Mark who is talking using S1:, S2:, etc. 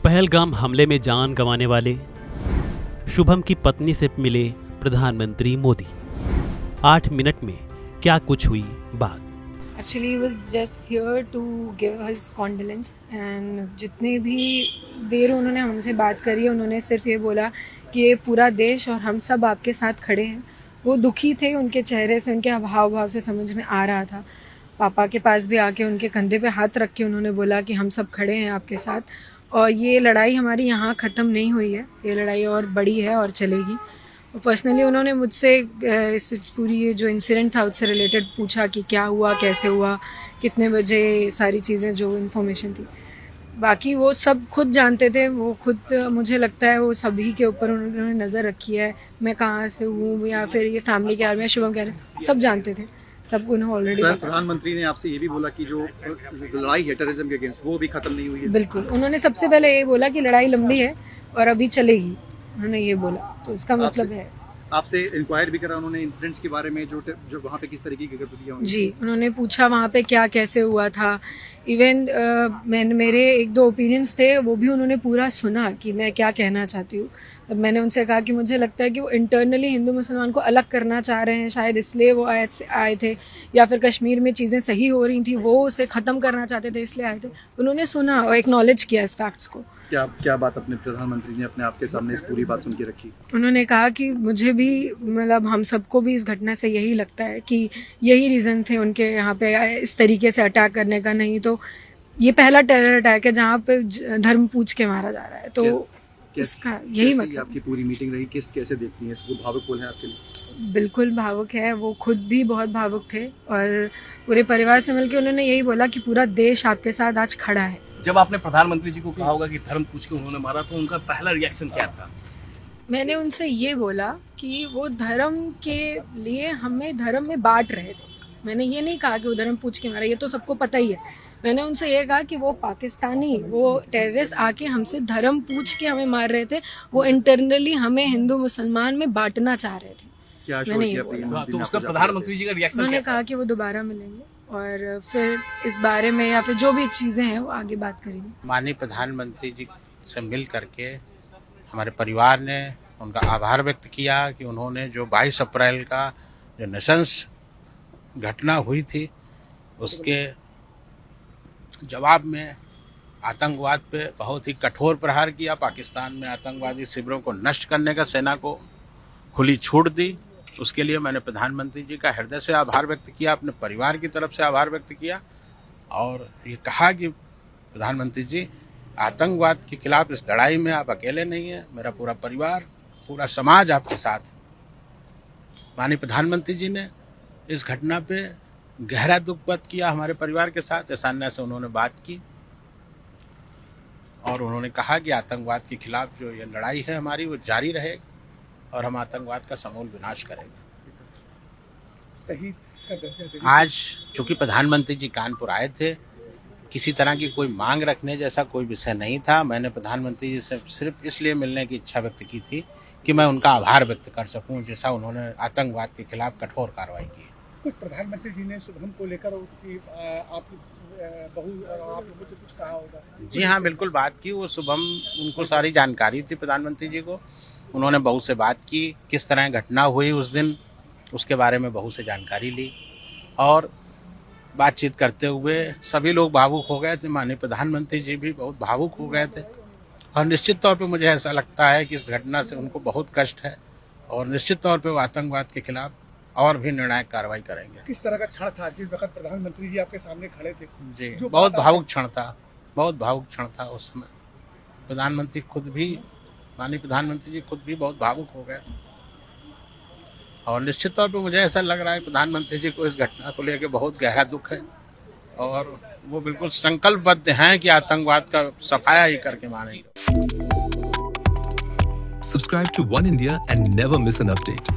S1: पहलगाम हमले में जान गंवाने वाले शुभम की पत्नी से मिले प्रधानमंत्री मोदी। 8 मिनट में क्या कुछ हुई बात।
S2: Actually, he was just here to give his condolence and जितने भी देर उन्होंने हमसे बात करी है उन्होंने सिर्फ ये बोला कि ये पूरा देश और हम सब आपके साथ खड़े हैं। वो दुखी थे, उनके चेहरे से उनके हाव भाव से समझ में आ रहा था। पापा के पास भी आके उनके कंधे पे हाथ रख के उन्होंने बोला कि हम सब खड़े हैं आपके साथ और ये लड़ाई हमारी यहाँ ख़त्म नहीं हुई है, ये लड़ाई और बड़ी है और चलेगी। पर्सनली उन्होंने मुझसे इस पूरी ये जो इंसिडेंट था उससे रिलेटेड पूछा कि क्या हुआ, कैसे हुआ, कितने बजे, सारी चीज़ें जो इन्फॉर्मेशन थी। बाकी वो सब खुद जानते थे, वो खुद मुझे लगता है वो सभी के ऊपर उन्होंने नज़र रखी है। मैं कहाँ से हूँ या फिर ये फैमिली के बारे में, शुभम कह रहे सब जानते थे, सब उन्हें ऑलरेडी।
S3: प्रधानमंत्री ने आपसे ये भी बोला कि जो लड़ाई है टेररिज्म के अगेंस्ट वो भी खत्म नहीं हुई है।
S2: बिल्कुल, उन्होंने सबसे पहले ये बोला कि लड़ाई लंबी है और अभी चलेगी, उन्होंने ये बोला, तो इसका मतलब है।
S3: आपसे इंक्वायर भी करा उन्होंने इंसिडेंट्स के बारे में, जो वहाँ पे किस तरीके की गतिविधियां हुई। जी,
S2: उन्होंने पूछा वहाँ पे क्या कैसे हुआ था। इवन मेरे 1-2 ओपिनियंस थे, वो भी उन्होंने पूरा सुना कि मैं क्या कहना चाहती हूँ। तब मैंने उनसे कहा कि मुझे लगता है कि वो इंटरनली हिंदू मुसलमान को अलग करना चाह रहे हैं, शायद इसलिए वो आए थे, या फिर कश्मीर में चीज़ें सही हो रही थी वो उसे ख़त्म करना चाहते थे इसलिए आए थे। उन्होंने सुना और एक्नॉलेज किया इस फैक्ट्स को।
S3: क्या बात अपने प्रधानमंत्री ने अपने आपके सामने इस पूरी बात सुन के रखी?
S2: उन्होंने कहा कि मुझे भी, मतलब हम सबको भी इस घटना से यही लगता है कि यही रीज़न थे उनके यहाँ पे इस तरीके से अटैक करने का। नहीं तो ये पहला टेरर अटैक है जहाँ पे धर्म पूछ के मारा जा रहा है, तो इसका यही मतलब।
S3: आपकी पूरी मीटिंग रही, कैसे देखती हैं इसको? भावुक बोल है आपके लिए?
S2: बिल्कुल भावुक है, वो खुद भी बहुत भावुक थे और पूरे परिवार से मिलकर उन्होंने यही बोला कि पूरा देश आपके साथ आज खड़ा है।
S4: जब आपने प्रधानमंत्री जी को कहा होगा कि धर्म पूछ के उन्होंने मारा, तो उनका पहला रिएक्शन क्या था?
S2: मैंने उनसे ये बोला कि वो धर्म के लिए हमें धर्म में बांट रहे थे। मैंने ये नहीं कहा कि वो धर्म पूछ के मारा, ये तो सबको पता ही है। मैंने उनसे ये कहा कि वो पाकिस्तानी, वो टेररिस्ट आके हमसे धर्म पूछ के हमें मार रहे थे, वो इंटरनली हमें हिंदू मुसलमान में बांटना चाह रहे थे। मैंने ये बोला।
S4: तो उसका प्रधानमंत्री जी का रिएक्शन?
S2: उन्होंने कहा कि वो दोबारा मिलेंगे और फिर इस बारे में या फिर जो भी चीज़ें हैं वो आगे बात करेंगे।
S5: माननीय प्रधानमंत्री जी से मिल करके हमारे परिवार ने उनका आभार व्यक्त किया कि उन्होंने जो 22 अप्रैल का जो नृशंस घटना हुई थी उसके जवाब में आतंकवाद पे बहुत ही कठोर प्रहार किया। पाकिस्तान में आतंकवादी शिविरों को नष्ट करने का सेना को खुली छूट दी। उसके लिए मैंने प्रधानमंत्री जी का हृदय से आभार व्यक्त किया, अपने परिवार की तरफ से आभार व्यक्त किया और ये कहा कि प्रधानमंत्री जी, आतंकवाद के खिलाफ इस लड़ाई में आप अकेले नहीं हैं, मेरा पूरा परिवार, पूरा समाज आपके साथ। माननीय प्रधानमंत्री जी ने इस घटना पे गहरा दुख व्यक्त किया हमारे परिवार के साथ। ईशान्या से उन्होंने बात की और उन्होंने कहा कि आतंकवाद के खिलाफ जो ये लड़ाई है हमारी वो जारी रहेगी और हम आतंकवाद का समूल विनाश करेंगे। आज चूंकि प्रधानमंत्री जी कानपुर आए थे, किसी तरह की कोई मांग रखने जैसा कोई विषय नहीं था। मैंने प्रधानमंत्री जी से सिर्फ इसलिए मिलने की इच्छा व्यक्त की थी कि मैं उनका आभार व्यक्त कर सकूं, जैसा उन्होंने आतंकवाद के खिलाफ कठोर कार्रवाई की।
S6: कुछ प्रधानमंत्री जी ने शुभम को लेकर आप बहू और आप लोगों से कुछ कहा होगा?
S5: जी हाँ, बिल्कुल बात की। वो शुभम, उनको सारी जानकारी थी प्रधानमंत्री जी को। उन्होंने बहू से बात की, किस तरह घटना हुई उस दिन, उसके बारे में बहू से जानकारी ली और बातचीत करते हुए सभी लोग भावुक हो गए थे। माननीय प्रधानमंत्री जी भी बहुत भावुक हो गए थे और निश्चित तौर पे मुझे ऐसा लगता है कि इस घटना से उनको बहुत कष्ट है और निश्चित तौर पे वो आतंकवाद के खिलाफ और भी निर्णायक कार्रवाई करेंगे।
S6: किस तरह का क्षण था जिस वक्त प्रधानमंत्री जी आपके सामने खड़े थे?
S5: जी, बहुत भावुक क्षण था, बहुत भावुक क्षण था उस समय। प्रधानमंत्री खुद भी, माननीय प्रधानमंत्री जी खुद भी बहुत भावुक हो गए थे और निश्चित तौर पे मुझे ऐसा लग रहा है प्रधानमंत्री जी को इस घटना को लेकर बहुत गहरा दुख है और वो बिल्कुल संकल्पबद्ध हैं कि आतंकवाद का सफाया ही करके मानेंगे।
S7: Subscribe to One India and never miss an update.